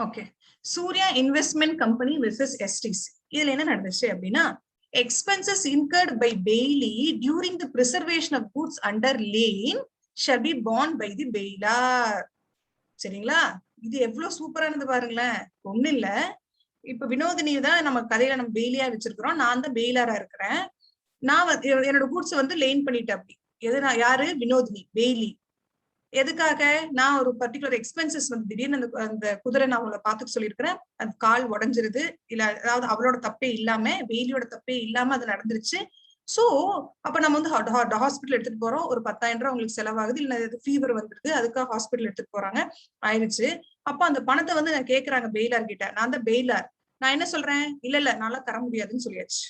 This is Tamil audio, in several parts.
Okay. Surya investment company versus STC. இதுல என்ன நடந்துச்சு அப்படின்னா, expenses incurred by bailee during the preservation of goods under lien shall be borne by the bailor. சரிங்களா? இது எவ்வளவு சூப்பரானது பாருங்களேன். ஒண்ணு இல்ல, இப்ப வினோதினி தான் நம்ம கதையில நம்ம பெய்லியா வச்சிருக்கிறோம். நான் தான் பெய்லாரா இருக்கிறேன். நான் என்னோட கூட்ஸ் வந்து லேன் பண்ணிட்டேன். அப்படி எது யாரு? வினோதினி, பெய்லி. எதுக்காக? நான் ஒரு பர்டிகுலர் எக்ஸ்பென்சஸ் வந்து திடீர்னு அந்த குதிரை நான் அவங்கள பார்த்துட்டு சொல்லியிருக்கிறேன், அது கால் உடஞ்சிருது, இல்ல அதாவது அவளோட தப்பே இல்லாம, வெயிலியோட தப்பே இல்லாம அது நடந்துருச்சு. சோ அப்ப நம்ம வந்து ஹாஸ்பிட்டல் எடுத்துட்டு போறோம். ஒரு 10,000 ரூபாய் உங்களுக்கு செலவாகுது, இல்ல ஃபீவர் வந்துருது, அதுக்காக ஹாஸ்பிட்டல் எடுத்துட்டு போறாங்க, ஆயிடுச்சு. அப்ப அந்த பணத்தை வந்து நான் கேட்கறாங்க பெயிலார் கிட்ட. நான் தான் பெயிலார். நான் என்ன சொல்றேன்? இல்ல இல்ல நான்ல தர முடியாதுன்னு சொல்லியாச்சு.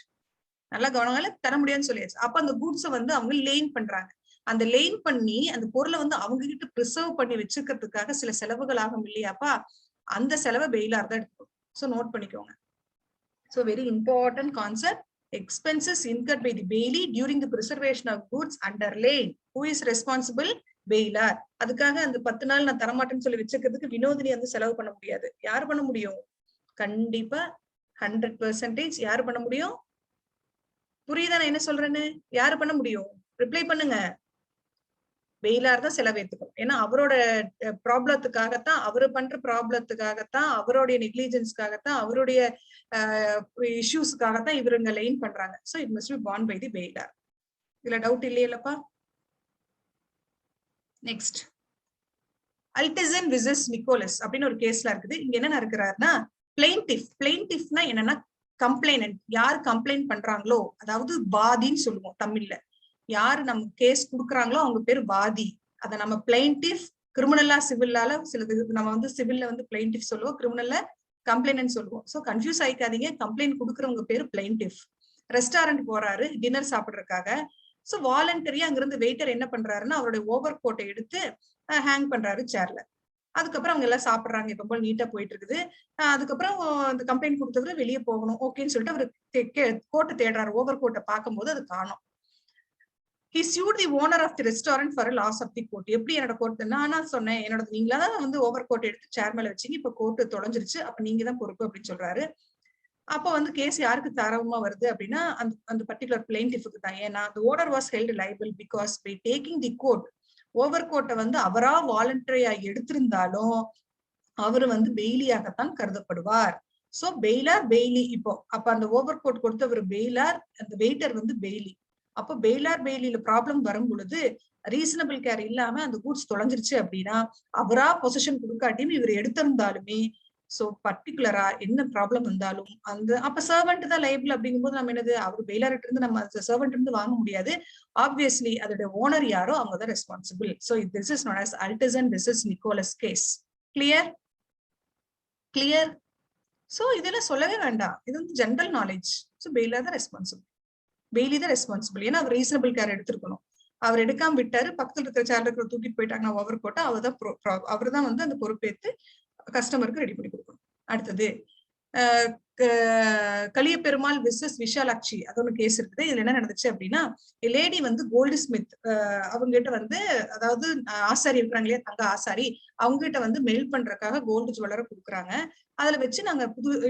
நல்லா கவனம், தர முடியாதுன்னு சொல்லியாச்சு. அப்ப அந்த கூட்ஸை வந்து அவங்க லேன் பண்றாங்க. அந்த லேன் பண்ணி அந்த பொருளை வந்து அவங்க கிட்ட ப்ரிசர்வ் பண்ணி வச்சுக்கிறதுக்காக சில செலவுகள் ஆகும் இல்லையாப்பா, அந்த செலவை பெயிலார் தான் எடுத்துக்கும். ஸோ நோட் பண்ணிக்கோங்க. So very important concept. Expenses incurred by the bailee during the preservation of goods under lien. Who is responsible? Bailor. அதுக்காக அந்த 10 நாள் நான் தரமாட்டேன்னு சொல்லி வச்சுக்கிறதுக்கு வினோதினி வந்து செலவு பண்ண முடியாது. யார் பண்ண முடியும்? கண்டிப்பா 100% யாரு பண்ண முடியும்? புரியுதா நான் என்ன சொல்றேன்னு? யாரு பண்ண முடியும்? ரிப்ளை பண்ணுங்க. பெயிலார் தான் செலவேத்துக்கணும். ஏன்னா அவரோட ப்ராப்ளத்துக்காகத்தான், அவரு பண்ற ப்ராப்ளத்துக்காகத்தான், அவருடைய நெக்லிஜென்ஸ்க்காகத்தான், அவருடைய இஷ்யூஸ்க்காகத்தான் இவருங்க லைன் பண்றாங்க. So it must be borne by the bailor. இதுல டவுட் இல்லையல்லப்பா? நெக்ஸ்ட், அல்டிசன் விசஸ் நிக்கோலஸ் அப்படின்னு ஒரு கேஸ்ல இருக்குது. இங்க என்ன இருக்கிறாருன்னா, பிளெயின்டிஃப். பிளெயின்டிஃப்னா என்னன்னா கம்ப்ளைனன்ட். யார் கம்ப்ளைண்ட் பண்றாங்களோ, அதாவது வாதின்னு சொல்லுவோம் தமிழ்ல. யாரு நம்ம கேஸ் குடுக்குறாங்களோ அவங்க பேர் வாதி. அத நம்ம பிளைன்டிஃப். கிரிமினலா சிவில்லால சிலது நம்ம வந்து சிவில்ல வந்து பிளைன்டிஃப் சொல்லுவோம், கிரிமினல்ல கம்ப்ளைனன்ட் சொல்லுவோம். சோ கன்ஃபியூஸ் ஆயிக்காதீங்க. கம்ப்ளைண்ட் குடுக்குறவங்க பேரு பிளைன்டிஃப். ரெஸ்டாரண்ட் போறாரு டின்னர் சாப்பிடுறதுக்காக. சோ வாலண்டரியா அங்கிருந்து வெயிட்டர் என்ன பண்றாருன்னா அவருடைய ஓவர் கோட்டை எடுத்து ஹேங் பண்றாரு சேர்ல. அதுக்கப்புறம் அவங்க எல்லாம் சாப்பிடுறாங்க. இப்ப போல நீட்டா போயிட்டு இருக்குது. அதுக்கப்புறம் அந்த கம்ப்ளைண்ட் கொடுத்தவரு வெளியே போகணும் ஓகேன்னு சொல்லிட்டு அவரு கோட்டை தேடுறாரு. ஓவர் கோட்டை பார்க்கும்போது அது காணும். He sued the owner of the restaurant for a loss of the coat. எப்படி என்னோட கோட்? நான் சொன்னேன், என்னோட நீங்களா தான் வந்து ஓவர் கோட் எடுத்து சேர் மேல வச்சீங்க, இப்ப கோட் தொலைஞ்சிருச்சு, அப்ப நீங்க தான் பொறுப்பு அப்படின்னு சொல்றாரு. அப்ப வந்து கேஸ் யாருக்கு தாரவமா வருது அப்படின்னா அந்த பர்டிகுலர் பிளைன்டிஃப்க்கு தான். ஏன்னா the owner was held liable because by taking the coat, over கோட்டை வந்து அவரா வாலண்டரியா எடுத்திருந்தாலும் அவரு வந்து பெயிலியாகத்தான் கருதப்படுவார். So bailor bailee. இப்போ அப்ப அந்த ஓவர் கோட் கொடுத்தவர் பெயிலார், அந்த வெயிட்டர் வந்து பெய்லி. அப்போ பெயிலார் பெய்லியில ப்ராப்ளம் வரும் பொழுது ரீசனபிள் கேர் இல்லாம அந்த கூட்ஸ் தொலைஞ்சிருச்சு அப்படின்னா அவரா பொசிஷன் கொடுக்காட்டியும் இவர் எடுத்திருந்தாலுமே, சோ பர்டிகுலரா என்ன ப்ராப்ளம் வந்தாலும் அந்த அப்ப சர்வெண்ட் தான் லைபிள் அப்படிங்கும்போது நம்ம என்னது, அவர் பெயிலார்ட்ட இருந்து நம்ம சர்வெண்ட் இருந்து வாங்க முடியாது. ஆப்வியஸ்லி அதோட ஓனர் யாரோ அவங்க தான் responsible. So this is known as Ultzen versus Nicols case. Clear? Clear? So இதெல்லாம் சொல்லவே வேண்டாம். இது வந்து ஜெனரல் நாலேஜ். சோ பெயிலார் தான் ரெஸ்பான்சிபிள். பெய்லி தான் ரெஸ்பான்சிபிள். ஏன்னா அவர் ரீசனபிள் கேர் எடுத்திருக்கணும். அவர் எடுக்காம விட்டாரு, பக்கத்துல இருக்கிற சேர்ல இருக்கிற தூக்கிட்டு போயிட்டாங்கன்னா ஓவர் கோட்டை அவர் தான் வந்து அந்த பொறுப்பேற்று கஸ்டமருக்கு ரெடி பண்ணி கொடுக்கணும். அடுத்தது கலியபெருமாள் விசஸ் விஷாலாட்சி. அது ஒரு கேஸ் இருக்குது. இதுல என்ன நடந்துச்சு அப்படின்னா, லேடி வந்து கோல்டு ஸ்மித் அவங்க கிட்ட வந்து, அதாவது ஆசாரி இருக்கிறாங்க இல்லையா, தங்க ஆசாரி, அவங்க கிட்ட வந்து மெல்ட் பண்றதுக்காக கோல்டு ஜுவல்லரை கொடுக்குறாங்க. அதுல வச்சு நாங்க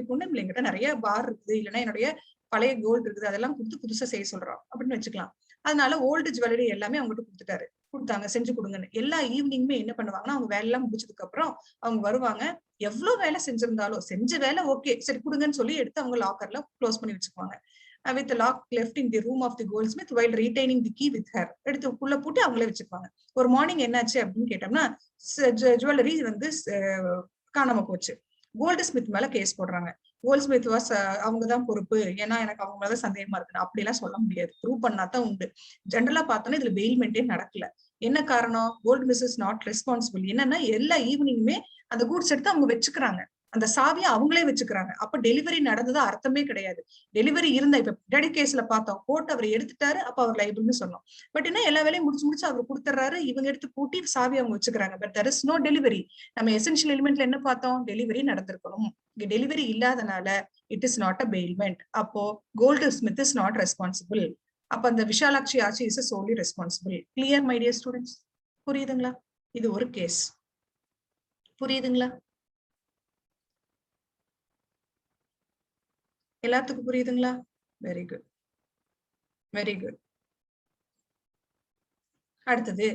பொண்ணு பிள்ளைங்கிட்ட நிறைய பார் இருக்குது, இல்லைன்னா என்னுடைய பழைய கோல்டு இருக்குது, அதெல்லாம் கொடுத்து புதுசா செய்ய சொல்றோம் அப்படின்னு வச்சுக்கலாம். அதனால ஓல்டு ஜுவல்லரி எல்லாமே அவங்ககிட்ட கொடுத்துட்டாரு. கொடுத்தாங்க, செஞ்சு கொடுங்கன்னு. எல்லா ஈவினிங்குமே என்ன பண்ணுவாங்கன்னா, அவங்க வேலை எல்லாம் முடிச்சதுக்கு அப்புறம் அவங்க வருவாங்க. எவ்வளவு வேலை செஞ்சிருந்தாலும், செஞ்ச வேலை ஓகே சரி கொடுங்கன்னு சொல்லி எடுத்து அவங்க லாக்கர்ல க்ளோஸ் பண்ணி வச்சுக்குவாங்க. with the lock left in the room of the goldsmith while retaining the key with her. எடுத்து உள்ள போட்டு அவங்களே வச்சுக்குவாங்க. ஒரு மார்னிங் என்னாச்சு அப்படின்னு கேட்டோம்னா, ஜுவல்லரி வந்து காணாம போச்சு. கோல்டு ஸ்மித் மேல கேஸ் போடுறாங்க. கோல்ட் ஸ்மித் வாஸ் அவங்கதான் பொறுப்பு, ஏன்னா எனக்கு அவங்க மேலதான் சந்தேகமா இருக்கு. அப்படி எல்லாம் சொல்ல முடியாது, ப்ரூவ் பண்ணாதான் உண்டு. ஜென்ரலா பார்த்தோன்னா இதுல பெயில்மெண்டே நடக்கல. என்ன காரணம்? Gold miss is not responsible. என்னன்னா எல்லா ஈவினிங்குமே அந்த கூட்ஸ் எடுத்து அவங்க வச்சுக்கிறாங்க, அந்த சாவியை அவங்களே வச்சுக்கிறாங்க. அப்ப டெலிவரி நடந்ததா அர்த்தமே கிடையாது. டெலிவரி இருந்தா, இப்ப பின்னாடி கேஸ்ல பார்த்தோம், கோர்ட் அவர் எடுத்துட்டாரு, அப்ப அவர் லைபிள்னு சொன்னோம். பட் என்ன எல்லா வேலையும் முடிச்சு அவர் கொடுத்துறாரு, இவங்க எடுத்து பூட்டி சாவி அவங்க வச்சுக்கிறாங்க. But there is no delivery. நம்ம எசென்ஷியல் எலிமெண்ட்ல என்ன பார்த்தோம்? டெலிவரி நடந்திருக்கணும். இங்க டெலிவரி இல்லாதனால it is not a bailment. அப்போ goldsmith is not responsible. அப்ப அந்த விஷாலாட்சி ஆட்சி is solely responsible. Clear my dear students? புரியுதுங்களா? இது ஒரு கேஸ். புரியுதுங்களா? எல்லாத்துக்கும் புரியுதுங்களா? Very good, very good. அடுத்தது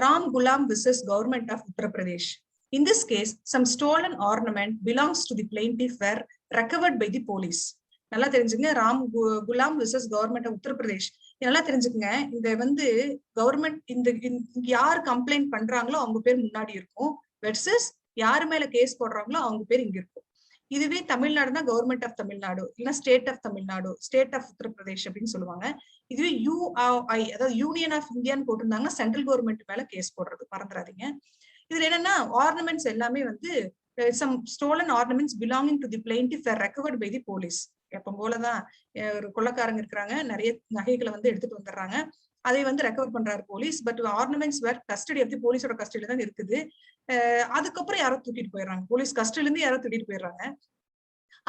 Ram Gulam versus government of Uttar Pradesh. In this case, some stolen ornament belongs to the plaintiff were recovered by the police. நல்லா தெரிஞ்சுங்க. Ram Gulam versus government of Uttar Pradesh. நல்லா தெரிஞ்சுக்குங்க. இந்த வந்து கவர்மெண்ட் இந்த யார் கம்ப்ளைண்ட் பண்றாங்களோ அவங்க பேர் முன்னாடி இருக்கும், வெர்சஸ் யாரு மேல கேஸ் போடுறாங்களோ அவங்க பேர் இங்க இருக்கும். இதுவே தமிழ்நாடுனா கவர்மெண்ட் ஆஃப் தமிழ்நாடு, இல்லைன்னா state of Tamil Nadu, state of Uttar Pradesh அப்படின்னு சொல்லுவாங்க. இதுவே யூஐ அதாவது யூனியன் ஆஃப் இந்தியான்னு போட்டிருந்தாங்கன்னா சென்ட்ரல் கவர்மெண்ட் மேல கேஸ் போடுறது மறந்துடாதீங்க. இதுல என்னன்னா ஆர்னமெண்ட்ஸ் எல்லாமே வந்து some stolen ornaments belonging to the plaintiff were recovered by the police. எப்ப போலதான் ஒரு கொள்ளக்காரங்க இருக்கிறாங்க, நிறைய நகைகளை வந்து எடுத்துட்டு வந்துடுறாங்க, அதை வந்து ரெக்கவர் பண்றாரு police. But ornaments were custody of the போலீஸோட கஸ்டடியில தான் இருக்குது. அதுக்கப்புறம் யாரோ தூக்கிட்டு போயிடுறாங்க, போலீஸ் கஸ்டடியில இருந்து யாரோ தூக்கிட்டு போயிடுறாங்க.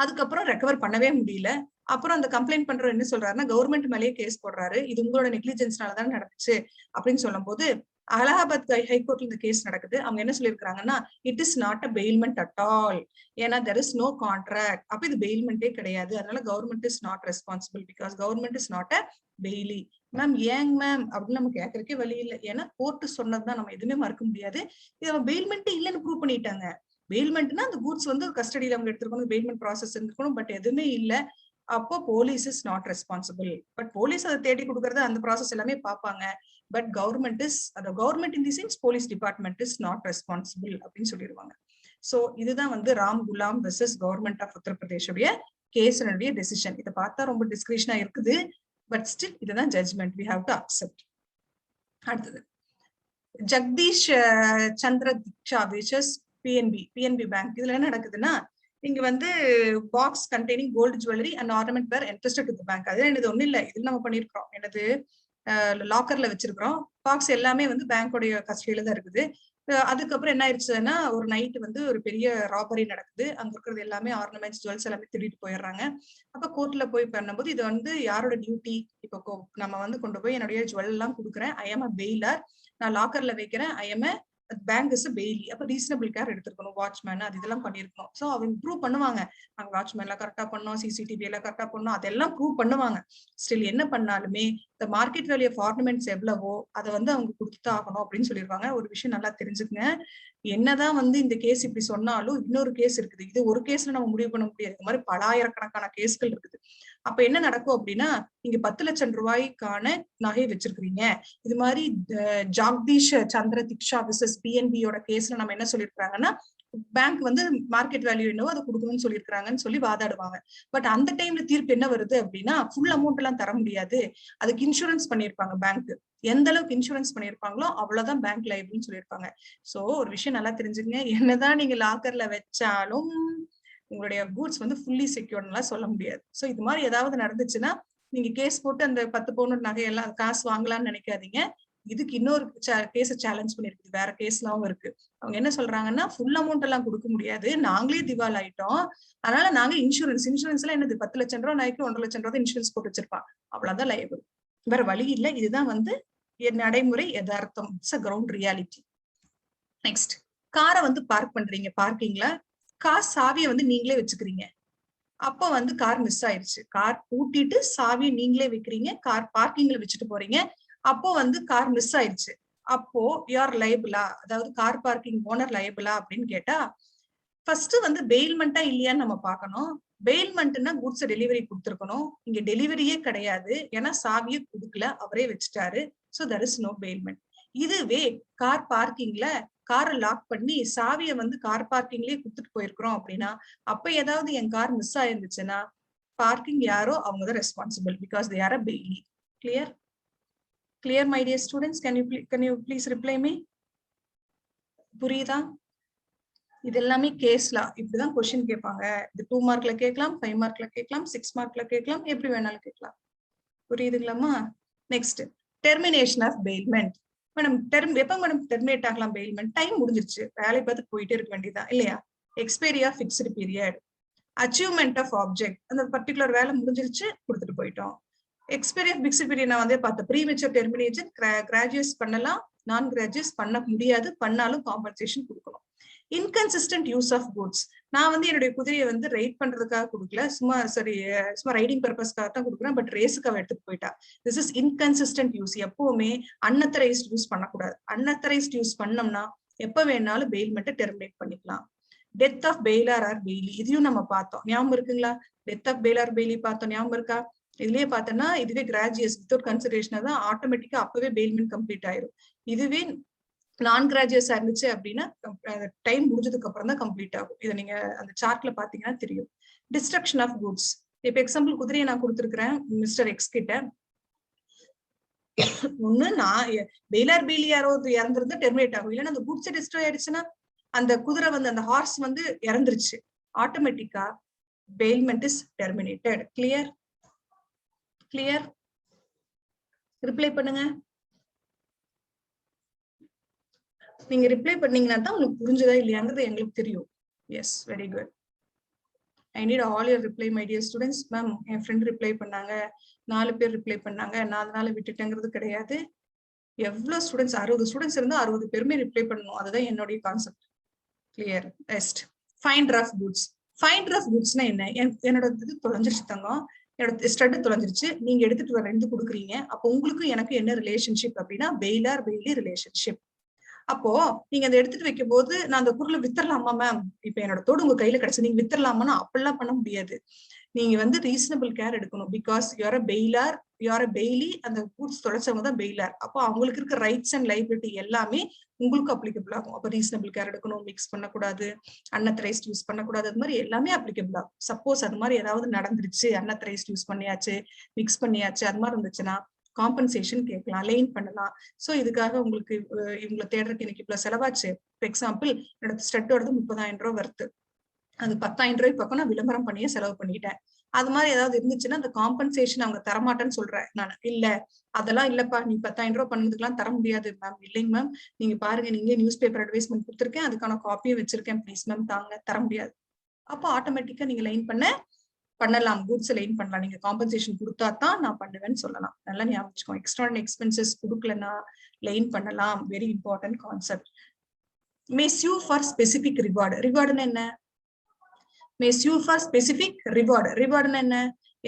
அதுக்கப்புறம் ரெக்கவர் பண்ணவே முடியல. அப்புறம் அந்த கம்ப்ளைண்ட் பண்றவர் என்ன சொல்றாருன்னா கவர்மெண்ட் மேலேயே கேஸ் போடுறாரு, இது உங்களோட நெக்லிஜென்ஸ்னாலதான் நடந்துச்சு அப்படின்னு சொல்லும் போது அலகாபாத் ஹைகோர்ட்ல இந்த கேஸ் நடக்குது. அவங்க என்ன சொல்லியிருக்காங்கன்னா it is not a bailment at all, ஏன்னா தெர் இஸ் நோ கான்ட்ராக்ட். அப்ப இது பெயில்மெண்டே கிடையாது, அதனால government is not responsible because government is not a bailee. Ma'am ஏங் மேம் அப்படின்னு நம்ம கேட்கறதுக்கே வழி இல்லை, ஏன்னா கோர்ட் சொன்னதுதான், நம்ம எதுவுமே மறுக்க முடியாது. இது நம்ம பெயில்மெண்ட் இல்லைன்னு ப்ரூவ் பண்ணிட்டாங்க. பெயில்மெண்ட்னா அந்த கூட்ஸ் வந்து கஸ்டடியில அவங்க எடுத்துக்கணும், பெயில்மெண்ட் ப்ராசஸ் இருக்கணும், பட் எதுவுமே இல்லை. அப்போ police is not responsible. But police அதை தேடி கொடுக்கறது அந்த ப்ராசஸ் எல்லாமே பார்ப்பாங்க. பட் கவர்மெண்ட் இஸ், அந்த government in the sense police department is not responsible அப்படின்னு சொல்லிடுவாங்க. சோ இதுதான் வந்து Ram Gulam versus government of உத்தரப்பிரதேஷுடைய கேஸினுடைய டெசிஷன். இதை பார்த்தா ரொம்ப டிஸ்கிரிஷனா இருக்குது, பட் ஸ்டில் இதுதான் judgment, we have to accept. அடுத்தது Jagdish Chandra Diksha versus PNB bank. இதுல என்ன நடக்குதுன்னா இங்க வந்து box containing gold jewellery and ornament were entrusted to the bank. அது என்னது ஒண்ணு இல்ல, இது நம்ம பண்ணிருக்கோம், என்னது லாக்கர்ல வச்சிருக்கிறோம். பாக்ஸ் எல்லாமே வந்து பேங்கோடைய கஸ்டடியில தான் இருக்குது. அதுக்கப்புறம் என்ன ஆயிடுச்சுன்னா ஒரு நைட் வந்து ஒரு பெரிய ராபரி நடக்குது, அங்க இருக்கிறது எல்லாமே ஆர்னமெண்ட்ஸ் ஜுவல்ஸ் எல்லாமே திருடிட்டு போயிடுறாங்க. அப்ப கோர்ட்ல போய் பண்ணும்போது இது வந்து யாரோட டியூட்டி, இப்போ நம்ம வந்து கொண்டு போய் என்னுடைய ஜுவல் எல்லாம் கொடுக்குறேன், ஐ எம் அ பெயிலர், நான் லாக்கர்ல வைக்கிறேன், I am bank is bailee. அப்ப ரீசனபிள் கேர் எடுத்துக்கணும், வாட்ச்மேன் அது இதெல்லாம் பண்ணிருக்கணும். சோ அவங்க ப்ரூவ் பண்ணுவாங்க, நாங்க வாட்ச்மேன் எல்லாம் கரெக்டா பண்ணோம், சிசிடிவி எல்லாம் கரெக்டா பண்ணோம், அதெல்லாம் ப்ரூவ் பண்ணுவாங்க. ஸ்டில் என்ன பண்ணாலுமே இந்த மார்க்கெட் வேல்யூ ஆஃப் ஆர்னமெண்ட்ஸ் எவ்வளவோ அதை வந்து அவங்க கொடுத்துதான் ஆகணும் அப்படின்னு சொல்லிடுவாங்க. ஒரு விஷயம் நல்லா தெரிஞ்சுக்கங்க, என்னதான் வந்து இந்த கேஸ் இப்படி சொன்னாலும் இன்னொரு கேஸ் இருக்குது. இது ஒரு கேஸ்ல நம்ம முடிவு பண்ண முடியாது, இந்த மாதிரி பல ஆயிரக்கணக்கான கேஸ்கள் இருக்குது. அப்ப என்ன நடக்கும் அப்படின்னா நீங்க 10 லட்சம் ரூபாய்க்கான நகை வச்சிருக்கிறீங்க, இது மாதிரி ஜெகதீஷ் சந்திர தீக்ஷா விசஸ் பிஎன்பியோட கேஸ்ல நம்ம என்ன சொல்லிருக்காங்கன்னா பேங்க் வந்து மார்க்கெட் வேல்யூ என்னவோ அதை கொடுக்கணும்னு சொல்லியிருக்காங்கன்னு சொல்லி வாதாடுவாங்க. பட் அந்த டைம்ல தீர்ப்பு என்ன வருது அப்படின்னா ஃபுல் அமௌண்ட் எல்லாம் தர முடியாது, அதுக்கு இன்சூரன்ஸ் பண்ணிருப்பாங்க பேங்க், எந்த அளவுக்கு இன்சூரன்ஸ் பண்ணிருப்பாங்களோ அவ்வளவுதான் பேங்க் லைபிள்னு சொல்லியிருப்பாங்க. சோ ஒரு விஷயம் நல்லா தெரிஞ்சுக்கங்க, என்னதான் நீங்க லாக்கர்ல வச்சாலும் உங்களுடைய கூட்ஸ் வந்து ஃபுல்லி செக்யூர்ட்லாம் சொல்ல முடியாது. சோ இது மாதிரி ஏதாவது நடந்துச்சுன்னா நீங்க கேஸ் போட்டு அந்த 10 பவுன் நகையெல்லாம் காசு வாங்கலாம்னு நினைக்காதீங்க. இதுக்கு இன்னொரு கேஸ சேலஞ்ச் பண்ணிருக்கு, வேற கேஸ்லாம் இருக்கு. அவங்க என்ன சொல்றாங்கன்னா ஃபுல் அமௌண்ட் எல்லாம் கொடுக்க முடியாது, நாங்களே திவால் ஆயிட்டோம், அதனால நாங்க இன்சூரன்ஸ் எல்லாம் என்னது 10 லட்சம் ரூபாய் நகைக்கு 1.5 லட்சம் ரூபாய் இன்சூரன்ஸ் போட்டு வச்சிருப்பான், அவ்வளவுதான் லைபிள், வேற வழி இல்லை. இதுதான் வந்து நடைமுறை யதார்த்தம், it's a ground reality. Next, காரை வந்து பார்க் பண்றீங்க பார்க்கிங்ல, கார் சாவியை வந்து நீங்களே வச்சுக்கிறீங்க. அப்போ வந்து கார் மிஸ் ஆயிடுச்சு, கார் பூட்டிட்டு சாவியை நீங்களே வைக்கிறீங்க, கார் பார்க்கிங்ல வச்சுட்டு போறீங்க, அப்போ வந்து கார் மிஸ் ஆயிடுச்சு. அப்போ யார் லைபிளா, அதாவது கார் பார்க்கிங் ஓனர் லைபிளா அப்படின்னு கேட்டா ஃபர்ஸ்ட் வந்து பெயில்மெண்டா இல்லையான்னு நம்ம பார்க்கணும். பெயில்மெண்ட்னா கூட்ஸ் டெலிவரி கொடுத்துருக்கணும், இங்க டெலிவரியே கிடையாது, ஏன்னா சாவியை கொடுக்கல, அவரே வச்சுட்டாரு. So there is no bailment. இதுவே கார் பார்க்கிங்ல காரை லாக் பண்ணி சாவியை வந்து கார் பார்க்கிங்லயே கொடுத்துட்டு போயிருக்கிறோம் அப்படின்னா அப்ப ஏதாவது என் கார் மிஸ் ஆயிருந்துச்சுன்னா பார்க்கிங் யாரோ அவங்க தான் responsible, because they are a bailee. Clear? Clear my dear students? can you please reply me? புரியுதா? இது எல்லாமே கேஸ்லா, இப்படிதான் கொஸ்டின் கேட்பாங்க. இது 2 மார்க்ல கேட்கலாம், 5 மார்க்ல கேட்கலாம், 6 மார்க்ல கேட்கலாம், எப்படி வேணாலும் கேட்கலாம். புரியுதுங்களாமா? Next, termination of bailment. Madam எப்ப மேடம் டெர்மினேட் ஆகலாம் பெயில்மெண்ட்? டைம் முடிஞ்சிருச்சு, வேலை பார்த்து போயிட்டே இருக்க வேண்டியதான் இல்லையா? Expiry of fixed period, achievement of object, அந்த பர்டிகுலர் வேலை முடிஞ்சிருச்சு கொடுத்துட்டு போயிட்டோம். எக்ஸ்பைரி ஆஃப் ஃபிக்ஸ்டு பீரியட் நான் வந்து பார்த்தேன், ப்ரீமெச்சூர் டெர்மினேஷன் கிராஜுவேட்ஸ் பண்ணலாம், நான் கிராஜுவேட்ஸ் பண்ண முடியாது, பண்ணாலும் காம்பன்சேஷன் கொடுக்கணும். Inconsistent use of goods. நான் வந்து என்னுடைய குதிரையை வந்து ரைட் பண்றதுக்காக கொடுக்கல, சும்மா ரைடிங் பர்பஸ்க்காக தான் கொடுக்குறேன், பட் ரேஸுக்காக எடுத்துட்டு போயிட்டா. This is inconsistent use. எப்பவுமே அன்அத்தரைஸ்ட் யூஸ் பண்ணக்கூடாது. அன்அத்தரைஸ்ட் யூஸ் பண்ணோம்னா எப்ப வேணாலும் பெயில்மெண்ட்டை டெர்மினேட் பண்ணிக்கலாம். Death of bailor or bailee, இதையும் நம்ம பார்த்தோம், ஞாபகம் இருக்குங்களா? டெத் ஆஃப் பெயிலர் பெய்லி பார்த்தோம், ஞாபகம் இருக்கா? இதுலயே பார்த்தோம்னா இதுவே கிராஜுவேஸ் வித்தவுட் கன்சிடரேஷன் தான் ஆட்டோமேட்டிக்கா அப்பவே பெயில்மெண்ட் கம்ப்ளீட் ஆயிரும். இதுவே நான் கிராஜுவேட்ஸா இருந்துச்சு அப்படின்னா டைம் முடிஞ்சதுக்கு அப்புறம் தான் கம்ப்ளீட் ஆகும். இதை நீங்க அந்த சார்ட்ல பாத்தீங்கன்னா தெரியும். Destruction of goods. இப்ப எக்ஸாம்பிள் குதிரையை நான் கொடுத்துருக்கிறேன் மிஸ்டர் எக்ஸ் கிட்ட. ஒண்ணு நான் பெயிலர் பெய்லி யாராவது இறந்துருந்தா டெர்மினேட் ஆகும், இல்லைன்னா அந்த குட்ஸ் டிஸ்ட்ராய் ஆயிடுச்சுன்னா அந்த குதிரை வந்து அந்த ஹார்ஸ் வந்து இறந்துருச்சு, ஆட்டோமேட்டிக்கா bailment is terminated. Clear? Clear? Reply பண்ணுங்க. நீங்க ரிப்ளை பண்ணீங்கன்னா தான் உங்களுக்கு புரிஞ்சதா இல்லையாங்கிறது எங்களுக்கு தெரியும். Yes, very good. I need all your reply my dear students. Ma'am என் ஃப்ரெண்ட் ரிப்ளை பண்ணாங்க, 4 பேர் ரிப்ளை பண்ணாங்க, நான் அதனால விட்டுட்டேங்கிறது கிடையாது. எவ்வளவு ஸ்டூடெண்ட்ஸ், 60 ஸ்டூடெண்ட்ஸ் இருந்தா 60 பேருமே ரிப்ளை பண்ணணும், அதுதான் என்னுடைய concept. Clear? Next, finder of goods. Finder of குட்ஸ்னா என்ன? என்னோட இது தொலைஞ்சிருச்சு தங்கம், என்னோட ஸ்டட் தொலைஞ்சிருச்சு, நீங்க எடுத்துட்டு வர ரெண்டு கொடுக்குறீங்க. அப்போ உங்களுக்கு எனக்கு என்ன ரிலேஷன்ஷிப் அப்படின்னா பெயிலர் பெய்லி ரிலேஷன்ஷிப். அப்போ நீங்க அதை எடுத்துட்டு வைக்கும் போது நான் அந்த பொருளை வித்தரலாமா மேம், இப்ப என்னோட தோடு உங்க கையில கிடைச்சு நீங்க வித்தரலாமான்னு அப்படிலாம் பண்ண முடியாது. நீங்க வந்து ரீசனபிள் கேர் எடுக்கணும். Because you're a bailor, you're a bailee. அந்த கூட்ஸ் தொலைச்சவங்க தான் பெயிலர். அப்போ அவங்களுக்கு இருக்க ரைட்ஸ் அண்ட் லைபிலிட்டி எல்லாமே உங்களுக்கு அப்ளிகபிள் ஆகும். அப்போ ரீசனபிள் கேர் எடுக்கணும், மிக்ஸ் பண்ணக்கூடாது, அன்அத்தரைஸ்ட் யூஸ் பண்ணக்கூடாது, அது மாதிரி எல்லாமே அப்ளிகபிள் ஆகும். சப்போஸ் அது மாதிரி ஏதாவது நடந்துருச்சு, அன்அத்தரைஸ்ட் யூஸ் பண்ணியாச்சு, மிக்ஸ் பண்ணியாச்சு, அது மாதிரி இருந்துச்சுன்னா காம்பன்சேஷன் கேட்கலாம், லைன் பண்ணலாம். ஸோ இதுக்காக உங்களுக்கு இவங்களை தேடுறதுக்கு எனக்கு இவ்வளவு செலவாச்சு. ஃபார் எக்ஸாம்பிள் என்னோட ஸ்டட்டோட 30,000 ரூபாய் வருது, அது 10,000 ரூபாய் பக்கம் நான் விளம்பரம் பண்ணியே செலவு பண்ணிட்டேன். அது மாதிரி ஏதாவது இருந்துச்சுன்னா அந்த காம்பன்சேஷன் அவங்க தரமாட்டேன்னு சொல்றேன் நான். இல்ல அதெல்லாம் இல்லப்பா, நீ 10,000 ரூபாய் பண்ணதுக்கெல்லாம் தர முடியாது மேம். இல்லைங்க மேம், நீங்க பாருங்க, நீங்க நியூஸ் பேப்பர் அட்வைஸ்மெண்ட் கொடுத்துருக்கேன், அதுக்கான காப்பியும் வச்சிருக்கேன், ப்ளீஸ் மேம் தாங்க, தர முடியாது. அப்போ ஆட்டோமேட்டிக்கா நீங்க லைன் பண்ணலாம், குட்ஸ் லைன் பண்ணலாம். நீங்க காம்பன்சேஷன் கொடுத்தா தான் நான் பண்ணுவேன்னு சொல்லலாம். நல்லா ஞாபகம் வச்சுக்கோ. எக்ஸ்ட்ரானரி எக்ஸ்பென்சஸ் கொடுக்கலன்னா லைன் பண்ணலாம். Very important concept. May sue for specific reward. ரிவார்டுன்னு என்ன? மே சூ ஃபார் ஸ்பெசிபிக் ரிவார்டு. ரிவார்டுன்னு என்ன?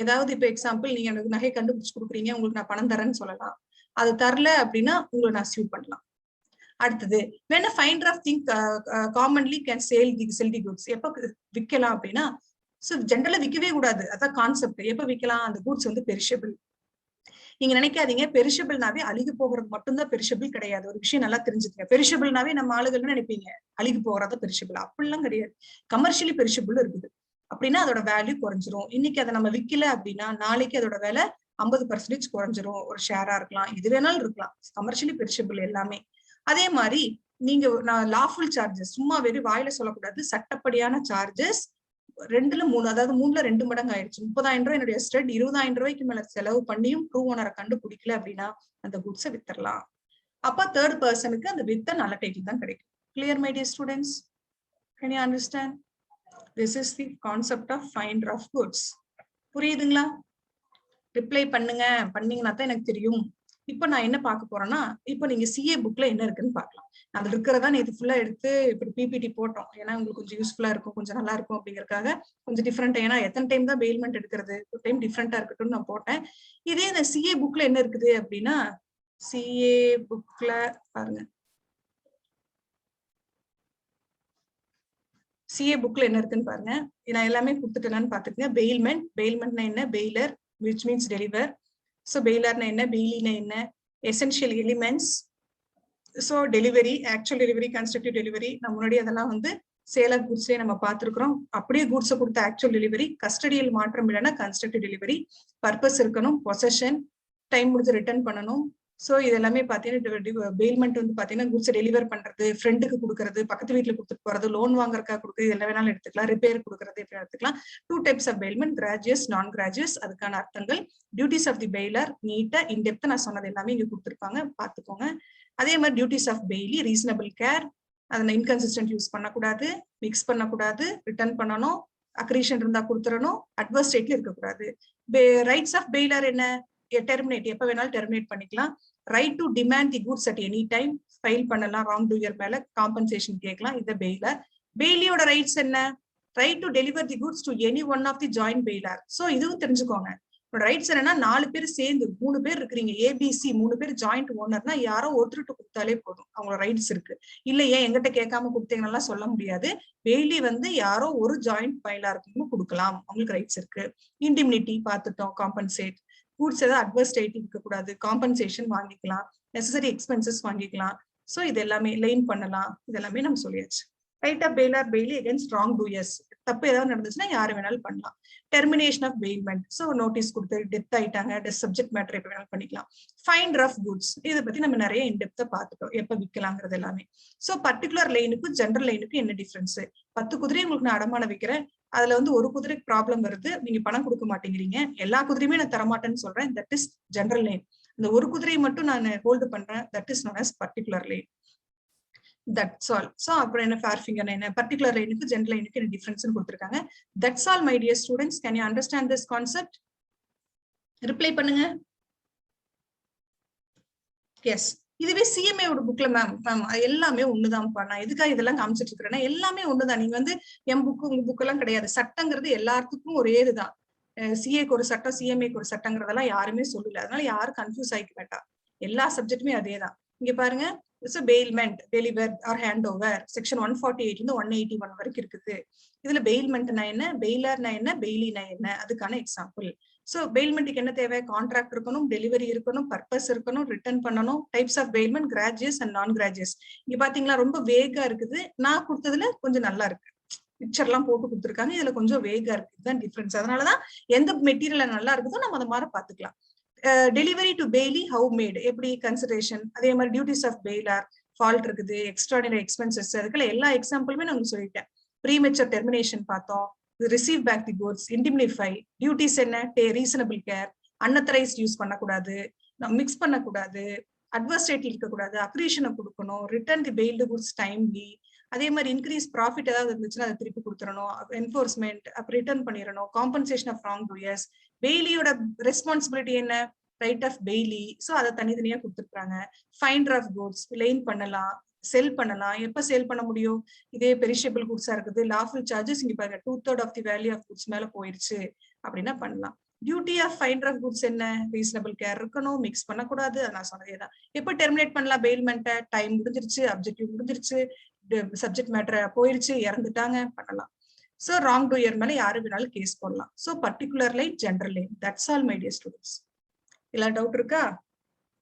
ஏதாவது இப்ப எக்ஸாம்பிள் நீங்க எனக்கு நகை கண்டுபிடிச்சு கொடுக்குறீங்க, உங்களுக்கு நான் பணம் தரேன்னு சொல்லலாம். அது தரல அப்படின்னா உங்களை நான் சூ பண்ணலாம். அடுத்தது, when a finder of thing commonly can sell the goods. எப்ப விற்கலாம் அப்படின்னா, சோ ஜென்ரலா விற்கவே கூடாது, அதான் கான்செப்ட். எப்ப விற்கலாம்? அந்த கூட்ஸ் வந்து பெரிஷபிள். நீங்க நினைக்காதீங்க பெரிஷபிள்னாவே அழுகி போகிறது மட்டும்தான் பெரிஷபிள் கிடையாது. ஒரு விஷயம் நல்லா தெரிஞ்சுக்கங்க. பெரிஷபிள்னாவே நம்ம ஆளுகள் நினைப்பீங்க அழுகி போறத பெரிஷபிள், அப்படிலாம் கிடையாது. கமர்ஷியலி பெரிஷபிள் இருக்குது அப்படின்னா அதோட வேல்யூ குறைஞ்சிரும். இன்னைக்கு அதை நம்ம விற்கல அப்படின்னா நாளைக்கு அதோட வேலை 50% குறைஞ்சிரும். ஒரு ஷேரா இருக்கலாம், இது வேணாலும் இருக்கலாம். கமர்ஷியலி பெரிஷபிள் எல்லாமே. அதே மாதிரி நீங்க நான் லாஃபுல் சார்ஜஸ், சும்மா வெறும் வாயில சொல்லக்கூடாது, சட்டப்படியான சார்ஜஸ் 2ல 3, அதாவது 3ல 2 மடங்கு ஆயிடுச்சு. 30,000 ரூபாய் என்னுடைய ஸ்டட் 20,000 ரூபாய்க்கு மேல செலவு பண்ணியும் ட்ரூ ஓனரை கண்டுபிடிக்கல அப்படின்னா அந்த குட்ஸை வித்தரலாம். அப்ப தேர்ட் பர்சனுக்கு அந்த வித்த நல்ல டைட்டில் தான் கிடைக்கும். Clear my dear students? Can you understand? This is the concept of finder of goods. புரியுதுங்களா? ரிப்ளை பண்ணுங்க, பண்ணீங்கன்னா தான் எனக்கு தெரியும். இப்ப நான் என்ன பார்க்க போறேன்னா, இப்ப நீங்க சிஏ புக்ல என்ன இருக்குன்னு பார்க்கலாம். அதுல இருக்கிறதா நேற்று ஃபுல்லா எடுத்து இப்படி பிபிடி போட்டோம். ஏன்னா உங்களுக்கு கொஞ்சம் யூஸ்ஃபுல்லா இருக்கும், கொஞ்சம் நல்லா இருக்கும் அப்படிங்கறதுக்காக கொஞ்சம் டிஃப்ரெண்ட். ஏன்னா எத்தனை டைம் தான் பெயில்மெண்ட் எடுக்கிறது, ஒரு டைம் டிஃப்ரெண்டா இருக்கட்டும்னு நான் போட்டேன். இதே இந்த சிஏ புக்ல என்ன இருக்குது அப்படின்னா, சிஏ புக்ல பாருங்க, சிஏ புக்ல என்ன இருக்குன்னு பாருங்க. நான் எல்லாமே கொடுத்துட்டேன்னு பாத்துக்கங்க. பெயில்மெண்ட்னா என்ன? Bailor which means deliver. So பெயிலர்னா என்ன, பெய்லினா என்ன, essential elements, so delivery, actual delivery, constructive delivery. நம்ம முன்னாடி அதெல்லாம் வந்து சேல் ஆஃப் குட்ஸ்லயே நம்ம பார்த்துருக்கிறோம். அப்படியே குட்ஸை கொடுத்த ஆக்சுவல் டெலிவரி, கஸ்டடியல் மாற்றம் இல்லைன்னா கன்ஸ்ட்ரக்டிவ் டெலிவரி, பர்பஸ் இருக்கணும், பொசஷன், டைம் முடிஞ்சு ரிட்டர்ன் பண்ணணும். ஸோ இது எல்லாமே பார்த்தீங்கன்னா பெயில்மெண்ட் வந்து பார்த்தீங்கன்னா குட்ஸை டெலிவர் பண்றது, ஃப்ரெண்டுக்கு கொடுக்கறது, பக்கத்து வீட்டில் கொடுத்துட்டு போறது, லோன் வாங்குறதுக்காக கொடுக்குறது, இதெல்லாம் வேணாலும் எடுத்துக்கலாம். ரிப்பேர் கொடுக்கறது எப்படி எடுத்துக்கலாம். 2 டைப்ஸ் ஆஃப் பெயில்மெண்ட், கிராஜுவஸ், நான் கிராஜுவஸ். அதுக்கான அர்த்தங்கள், டியூட்டிஸ் ஆஃப் தி பெயிலர் நீட்டா இன்டெப்தா நான் சொன்னது எல்லாமே இங்க கொடுத்துருப்பாங்க, பார்த்துக்கோங்க. அதே மாதிரி duties of bailee, reasonable care, அதை இன்கன்சிஸ்டன்ட் யூஸ் பண்ணக்கூடாது, மிக்ஸ் பண்ணக்கூடாது, ரிட்டர்ன் பண்ணணும், அக்ரீஷன் இருந்தா கொடுத்துடணும், அட்வர்ஸ் ஸ்டேட்ல இருக்கக்கூடாது. ரைட்ஸ் ஆஃப் பெயிலர் என்ன? டெர்மினேட், எப்ப வேணாலும் டெர்மினேட் பண்ணிக்கலாம். Right to demand the goods at any time, file பண்ணலாம், ராங் டூயர் மேல காம்பன்சேஷன் கேட்கலாம். இத பெயிலர். பெயிலியோட ரைட்ஸ் என்ன? Right to deliver the goods to any one of the joint bailor. So இதுவும் தெரிஞ்சுக்கோங்க. ரைட்ஸ் என்னன்னா 4 பேர் சேர்ந்து 3 பேர் இருக்கிறீங்க, ஏபிசி 3 பேர் ஜாயிண்ட் ஓனர்னா யாரோ ஒருத்தருக்கு கொடுத்தாலே போதும், அவங்களோட ரைட்ஸ் இருக்கு. இல்லையே எங்கிட்ட கேட்காம கொடுத்தீங்கன்னா சொல்ல முடியாது. பெயிலி வந்து யாரோ ஒரு ஜாயிண்ட் பெயிலருக்கு கொடுக்கலாம், அவங்களுக்கு ரைட்ஸ் இருக்கு. இன்டிமினிட்டி பார்த்துட்டோம், காம்பன்சேட். கூட்ஸ் ஏதாவது அட்வர்ஸ் ரேட் இருக்க கூடாது, காம்பன்சேஷன் வாங்கிக்கலாம், நெசசரி எக்ஸ்பென்சஸ் வாங்கிக்கலாம். சோ இது எல்லாமே லைன் பண்ணலாம், இது எல்லாமே நம்ம சொல்லியாச்சு. Right of bail or bailee against wrongdoers. தப்பு ஏதாவது நடந்துச்சுன்னா யாரு வேணாலும் பண்ணலாம். Termination of bailment. So notice கொடுத்து டெத் ஆயிட்டாங்க, சப்ஜெக்ட் மேட்டர் எப்ப வேணாலும் பண்ணிக்கலாம். Finder of goods. இதை பத்தி நம்ம நிறைய இன்டெப்தா பார்த்துட்டோம், எப்ப விற்கலாங்கிறது எல்லாமே. சோ பர்டிகுலர் லைனுக்கும் ஜென்ரல் லைனுக்கும் என்ன டிஃபரன்ஸ்? 10 குதிரை உங்களுக்கு நான் அடமான வைக்கிறேன், அதுல வந்து ஒரு குதிரைக்கு ப்ராப்ளம் வருது, நீங்க பணம் கொடுக்க மாட்டேங்கிறீங்க, எல்லா குதிரையுமே நான் தரமாட்டேன்னு சொல்றேன், தட் இஸ் ஜென்ரல் லைன். அந்த ஒரு குதிரையை மட்டும் நான் ஹோல்டு பண்றேன், that is known as particular lien. That's all. So அப்புறம் என்ன ஃபேர் ஃபிங்கர் என்ன, பர்டிகுலர் லைனுக்கு ஜெனரல் லைனுக்கு என்ன டிஃபரன்ஸ் கொடுத்திருக்காங்க. That's all my dear students. Can you understand this concept? Reply பண்ணுங்க. எஸ். இதுவே சிஎம்ஏ ஓட புக்ல மேம் எல்லாமே ஒண்ணுதான்ப்பா, நான் எதுக்காக இதெல்லாம் காமிச்சிட்டு இருக்கிறேன்னா எல்லாமே ஒண்ணுதான். நீங்க வந்து என் புக்கு உங்க புக் எல்லாம் கிடையாது. சட்டங்கிறது எல்லாத்துக்கும் ஒரே இதுதான். சிஏக்கு ஒரு சட்டம், சிஎம்ஏக்கு ஒரு சட்டங்கிறதெல்லாம் யாருமே சொல்லல. அதனால யாரும் கன்ஃபியூஸ் ஆகிக்க வேண்டாம், எல்லா சப்ஜெக்ட்டுமே அதே தான். இங்க பாருங்க, it's bailment, deliver or hand over, section 148 இருந்து 181 வரைக்கும் இருக்குது. இதுல பெயில்மெண்ட்னா என்ன, பெயிலர்னா என்ன, பெயிலினா என்ன, அதுக்கான எக்ஸாம்பிள். சோ பெயில்மெண்ட்டுக்கு என்ன தேவை? கான்ட்ராக்ட் இருக்கணும், டெலிவரி இருக்கணும், பர்பஸ் இருக்கணும், ரிட்டர்ன் பண்ணணும். டைப்ஸ் ஆஃப் பெயில்மெண்ட் கிராஜுவேஸ் அண்ட் நான் கிராஜுவேஸ். இங்க பாத்தீங்களா ரொம்ப வேகா இருக்குது, நான் கொடுத்ததுல கொஞ்சம் நல்லா இருக்கு, பிக்சர் எல்லாம் போட்டு கொடுத்துருக்காங்க, இதுல கொஞ்சம் வேகா இருக்கு, இதுதான் டிஃபரன்ஸ். அதனாலதான் எந்த மெட்டீரியல் நல்லா இருக்குதோ நம்ம அதை மாதிரி பாத்துக்கலாம். Delivery to bailee how made, எப்படி கன்சிடரேஷன், அதே மாதிரி டியூட்டிஸ் ஆஃப் பெயிலர், ஃபால்ட் இருக்குது, எக்ஸ்ட்ராடினரி எக்ஸ்பென்சஸ், அதுக்குள்ள எல்லா எக்ஸாம்பிளுமே நான் உங்களுக்கு சொல்லிட்டேன். ப்ரீமெச்சர் டெர்மினேஷன் பார்த்தோம், receive back the goods, indemnify, duties என்ன, ரீசனபிள் கேர், அன்அத்தரைஸ்ட் யூஸ் பண்ணக்கூடாது, மிக்ஸ் பண்ணக்கூடாது, அட்வர்ஸ் ரேட் இருக்கக்கூடாது, அக்ரீஷனை கொடுக்கணும், return the bailed goods timely, அதே மாதிரி இன்க்ரீஸ் ப்ராஃபிட் ஏதாவது இருந்துச்சுன்னா அதை திருப்பி கொடுத்துடணும், என்ஃபோர்ஸ்மெண்ட் அப்ப ரிட்டர்ன் பண்ணிடணும், காம்பன்சேஷன் ஆஃப் ராங் டூயர்ஸ். பெயிலியோட ரெஸ்பான்சிபிலிட்டி என்ன, ரைட் ஆஃப் பெயிலி. சோ அதை தனித்தனியா கொடுத்துருக்காங்க. ஃபைண்டர் ஆஃப் குட்ஸ், லைன் பண்ணலாம், செல் பண்ணலாம். எப்ப சேல் பண்ண முடியும்? இதே பெரிஷபிள் குட்ஸா இருக்குது, லாஃபுல் சார்ஜஸ் இங்க பாருங்க 2/3 of the value of goods மேல போயிருச்சு அப்படின்னா பண்ணலாம். Duty of finder of goods என்ன, ரீசனபிள் கேர் இருக்கணும், மிக்ஸ் பண்ணக்கூடாது, நான் சொன்னதேதான். எப்ப டெர்மினேட் பண்ணலாம் பெயில்மெண்ட்டை? டைம் முடிஞ்சிருச்சு, அப்ஜெக்டிவ் முடிஞ்சிருச்சு, சப்ஜெக்ட் மேட்டர் போயிருச்சு, இறந்துட்டாங்க, பண்ணலாம். சோ ராங் டூயர் மேல யாரு வேணாலும் கேஸ் போடலாம். So particular line, general line, that's all my dear students. எல்லா டவுட் இருக்கா?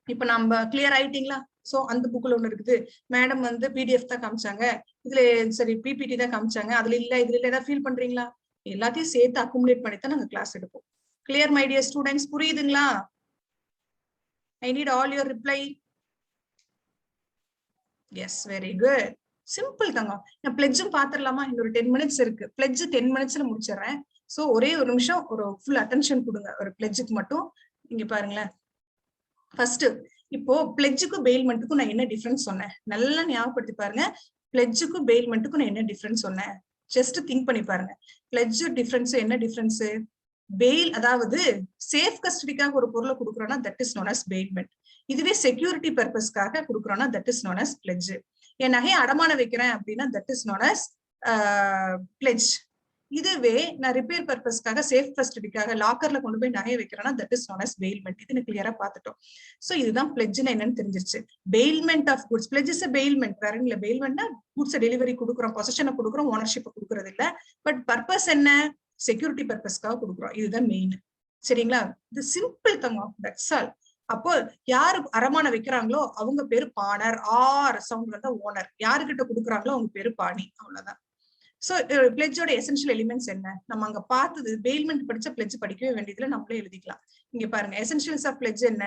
இப்ப நம்ம கிளியர் ஆயிட்டீங்களா? சோ அந்த புக்ல ஒண்ணு இருக்குது, மேடம் வந்து பிடிஎஃப் தான் காமிச்சாங்க, இதுல சரி பிபிடி தான் காமிச்சாங்க, அதுல இல்ல இதுல இல்ல, ஏதாவது ஃபீல் பண்றீங்களா? எல்லாத்தையும் சேர்த்து அக்குமுலேட் பண்ணி தான் நாங்க கிளாஸ் எடுப்போம். கிளியர் மை டியர் ஸ்டூடெண்ட்ஸ், புரியுதுங்களா? I need all your reply. Yes, very good, simple தாங்க. நான் பிளெட்ஜும் பாத்துடலாமா? இன்னொரு 10 மினிட்ஸ் இருக்கு, பிளெட்ஜ் 10 மினிட்ஸ்ல முடிச்சிடறேன். சோ ஒரே ஒரு நிமிஷம் ஒரு ஃபுல் அட்டென்ஷன் கொடுங்க ஒரு பிளெட்ஜுக்கு மட்டும். இங்க பாருங்களேன், ஃபர்ஸ்ட் இப்போ பிளெட்ஜுக்கும் பெயில்மெண்ட்டுக்கும் நான் என்ன டிஃபரன்ஸ் சொன்னேன் நல்லா ஞாபகப்படுத்தி பாருங்க. பிளெட்ஜுக்கும் பெயில்மெண்ட்டுக்கும் நான் என்ன டிஃபரன்ஸ் சொன்னேன், ஜஸ்ட் திங்க் பண்ணி பாருங்க. பிளெட்ஜ் டிஃபரன்ஸ் என்ன டிஃபரன்ஸ்? பெயில், அதாவது சேஃப் கஸ்டடிக்காக ஒரு பொருளை கொடுக்குறோம்னா that is known as bailment. இதுவே செக்யூரிட்டி பர்பஸ்க்காக கொடுக்குறோம்னா that is known as pledge. என் நகையை அடமான வைக்கிறேன் அப்படின்னா that is known as pledge. இதுவே நான் ரிப்பேர் பர்பஸ்க்காக சேஃப் கஸ்டடிக்காக லாக்கர்ல கொண்டு போய் நகையை வைக்கிறேன்னா that is known as bailment. இது கிளியரா பார்த்துட்டோம். சோ இதுதான் பிளெட்ஜ்னா என்னன்னு தெரிஞ்சிருச்சு. Bailment of goods, pledge is bailment, வேற இல்ல. பெயில்மெண்ட்னா குட்ஸ் டெலிவரி கொடுக்குறோம், பொசிஷனை கொடுக்குறோம், ஓனர்ஷிப்பை கொடுக்கறது இல்ல. பட் பர்பஸ் என்ன, செக்யூரிட்டி பர்பஸ்க்காக கொடுக்குறோம், இதுதான் மெயின். சரிங்களா? இது சிம்பிள் தங்க, தட்ஸ் ஆல். அப்போ யாரு அரமான வைக்கிறாங்களோ அவங்க பேரு பானர், ஆர் சவுண்ட் வந்தா ஓனர், யாருக்கிட்ட கொடுக்குறாங்களோ அவங்க பேரு பாணி, அவ்வளவுதான். சோ பிளெட்ஜோட எசென்ஷியல் எலிமெண்ட்ஸ் என்ன நம்ம அங்க பார்த்தது, பெயில்மெண்ட் படிச்ச பிளெட்ஜ் படிக்கவே வேண்டியதுல நம்மளே எழுதிக்கலாம். இங்க பாருங்க, எசென்ஷியல்ஸ் ஆஃப் பிளெட்ஜ் என்ன?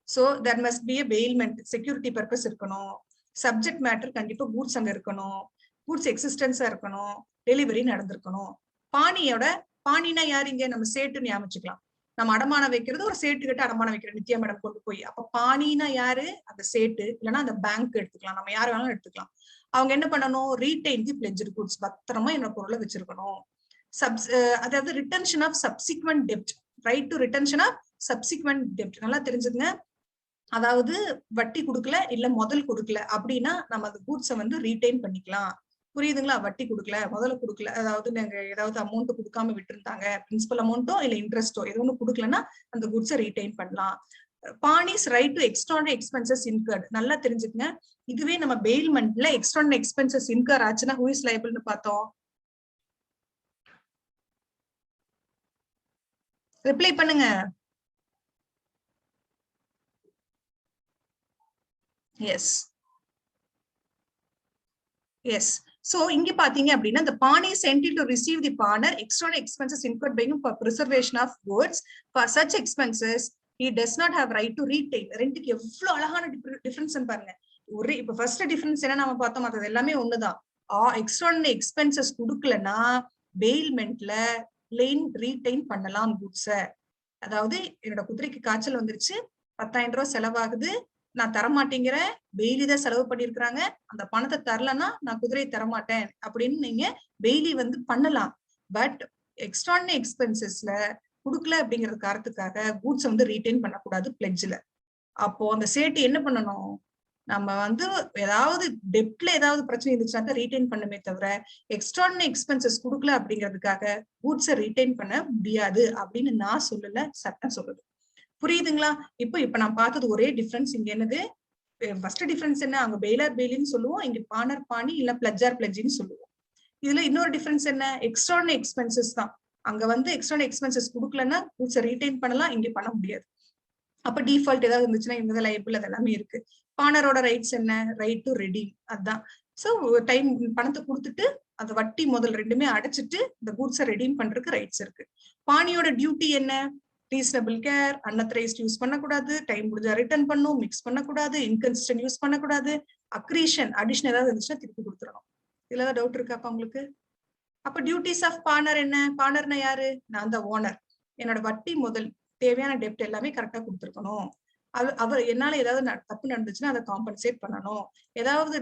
So there must be a bailment, security purpose இருக்கணும், சப்ஜெக்ட் மேட்டர் கண்டிப்பா கூட்ஸ் அங்க இருக்கணும், கூட்ஸ் எக்ஸிஸ்டன்ஸா இருக்கணும், டெலிவரி நடந்திருக்கணும். பாணியோட, பாணினா யாரு? இங்க நம்ம சேட்டுன்னு ஞாபகம். நம்ம அடமானம் வைக்கிறது ஒரு சேட்டு கிட்ட அடமானம் வைக்கிறோம், நித்யா மேடம் கொண்டு போய். அப்ப பாணினா யாரு? அந்த சேட்டு, இல்லைன்னா அந்த பேங்க் எடுத்துக்கலாம், நம்ம யாரு வேணாலும் எடுத்துக்கலாம். அவங்க என்ன பண்ணணும்? ரீடைன் தி பிளெட்ஜ்டு குட்ஸ், பத்திரமா என்ன பொருளை வச்சிருக்கணும். அதாவது ரிட்டன்ஷன் ஆஃப் சப்சிக்வெண்ட் டெப்ட், right to retention of subsequent டெப்ட். நல்லா தெரிஞ்சுங்க. அதாவது வட்டி கொடுக்கல இல்ல முதல் கொடுக்கல அப்படின்னா நம்ம அந்த கூட்ஸை வந்து ரீடைன் பண்ணிக்கலாம். புரியுதுங்களா? வட்டி கொடுக்கல, முதல்ல கொடுக்கல, அதாவது நாங்க ஏதாவது அமௌண்ட் கொடுக்காம விட்டுருந்தாங்க, பிரின்சிபல் அமௌண்ட்டோ இல்ல இன்ட்ரெஸ்டோ ஏதோ ஒன்று கொடுக்கலன்னா அந்த குட்ஸை ரீடைன் பண்ணலாம். Bailee's right to extraordinary expenses incurred. நல்லா தெரிஞ்சுக்கங்க. இதுவே நம்ம பெயில்மெண்ட்ல எக்ஸ்ட்ரானரி எக்ஸ்பென்சஸ் இன்கர் ஆச்சுன்னா ஹூ இஸ் லைபிள்னு பார்த்தோம். ரிப்ளை பண்ணுங்க. S S. சோ இங்க பாத்தீங்க அப்படின்னா the pawnee is entitled to receive the pawnee extra expenses incurred by him for preservation of goods. For such expenses he does not have right to retain. ரெண்டுக்கு எவ்வளவு அழகான டிஃபரன்ஸ் பாருங்க. ஒரே இப்ப ஃபர்ஸ்ட் டிஃபரன்ஸ் என்ன நம்ம பார்த்தோம், அது எல்லாமே ஒண்ணுதான். எக்ஸ்ட்ரானரி எக்ஸ்பென்சஸ் கொடுக்கலன்னா பெயில்மெண்ட்ல ரீடைன் பண்ணலாம் குட்ஸ. அதாவது என்னோட குதிரைக்கு காய்ச்சல் வந்துருச்சு, 10,000 ரூபாய் செலவாகுது, நான் தரமாட்டேங்கிறேன், பெய்லி தான் செலவு பண்ணிருக்கிறாங்க, அந்த பணத்தை தரலன்னா நான் குதிரையை தரமாட்டேன் அப்படின்னு நீங்க பெய்லி வந்து பண்ணலாம். பட் எக்ஸ்ட்ரானரி எக்ஸ்பென்சஸ்ல கொடுக்கல அப்படிங்கிற காரணத்துக்காக கூட்ஸ் வந்து ரீடைன் பண்ணக்கூடாது பிளெட்ஜ்ல. அப்போ அந்த சேட்டு என்ன பண்ணணும், நம்ம வந்து ஏதாவது டெப்ட்ல ஏதாவது பிரச்சனை இருந்துச்சுன்னா ரீடைன் பண்ணுமே தவிர எக்ஸ்ட்ரானரி எக்ஸ்பென்சஸ் கொடுக்கல அப்படிங்கிறதுக்காக கூட்ஸை ரீடைன் பண்ண முடியாது அப்படின்னு நான் சொல்லல, சட்டம் சொல்லுது. புரியுதுங்களா? இப்ப நான் பார்த்தது ஒரே டிஃபரன்ஸ். இங்க என்னது ஃபர்ஸ்ட் டிஃபரன்ஸ் என்ன, அங்க பெய்லர் பெய்லின்னு சொல்லுவோம், இங்க பானர் பாணி இல்ல பிளட்ஜார் பிளட்ஜின்னு சொல்லுவோம். இதுல இன்னொரு டிஃபரன்ஸ் என்ன, எக்ஸ்ட்ரானரி எக்ஸ்பென்சஸ் தான். அங்க வந்து எக்ஸ்ட்ரானரி எக்ஸ்பென்சஸ் கொடுக்கலன்னா கூட்ஸை ரீடைன் பண்ணலாம், இங்க பண்ண முடியாது. அப்ப டிஃபால்ட் ஏதாவது இருந்துச்சுன்னா இவங்க லைபிள் அதெல்லாமே இருக்கு. பானரோட ரைட்ஸ் என்ன, ரைட் டு ரெடீம், அதுதான். சோ டைம் பணத்தை கொடுத்துட்டு அந்த வட்டி முதல் ரெண்டுமே அடைச்சிட்டு இந்த கூட்ஸை ரெடீம் பண்றதுக்கு ரைட்ஸ் இருக்கு. பாணியோட டியூட்டி என்ன, ரீசனபிள் கேர், அன்அத்தரைஸ்ட் யூஸ் பண்ணக்கூடாது, டைம் முடிஞ்சா ரிட்டர்ன் பண்ணும், மிக்ஸ் பண்ணக்கூடாது, இன்கன்சிஸ்டன்ட் யூஸ் பண்ணக்கூடாது, அக்ரீஷன் அடிஷன் ஏதாவது இருந்துச்சுன்னா திருப்பி கொடுத்துடணும். இதுல ஏதாவது டவுட் இருக்காப்பா உங்களுக்கு? அப்ப டியூட்டிஸ் ஆஃப் பானர் என்ன, பானர்னா யாரு, நான் தான் ஓனர், என்னோட வட்டி முதல் தேவையான டெப்ட் எல்லாமே கரெக்டா கொடுத்துருக்கணும். அவர் என்னால ஏதாவது தப்பு நடந்துச்சுன்னா அதை காம்பன்சேட் பண்ணணும். ஏதாவது